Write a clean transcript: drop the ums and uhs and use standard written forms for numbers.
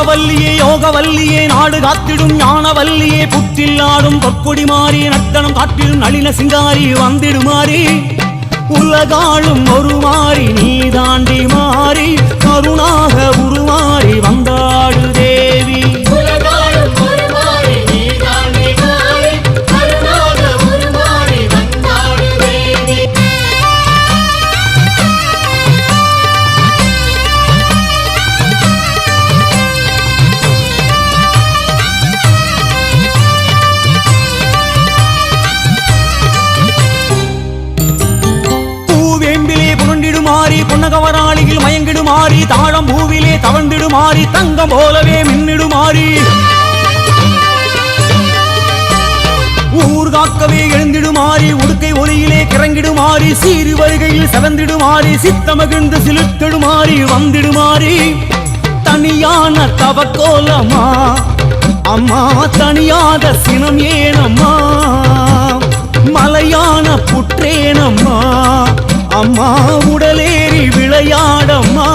நாகவல்லியே யோகவல்லியே நாடு காத்திடும் ஞானவல்லியே புற்றில் ஆடும் பொற்கொடி மாறி நட்டனம் காட்டிடும் நளின சிங்காரி வந்திடுமாறி உலகாளும் ஒரு மாறி நீ தாண்டி மாறி கருணாக உருமாறி வந்தாடு தேவி பொன்னகவராளியில் மயங்கிடுமாறி தாழம் பூவிலே தவழ்ந்திடுமாறி தங்கம் போலவே மின்னிடுமாறி ஊர் காக்கவே எழுந்திடுமாறி உடுக்கை ஒளியிலே கிறங்கிடுமாறி சீறு வருகையில் செவந்திடுமாறி சித்தமகிழ்ந்து சிலுத்திடுமாறி வந்திடுமாறி தனியான தவக்கோலம்மா அம்மா தனியாக சினம் ஏனம்மா மலையான புற்றேனம்மா அம்மா உடலேறி விளையாடம்மா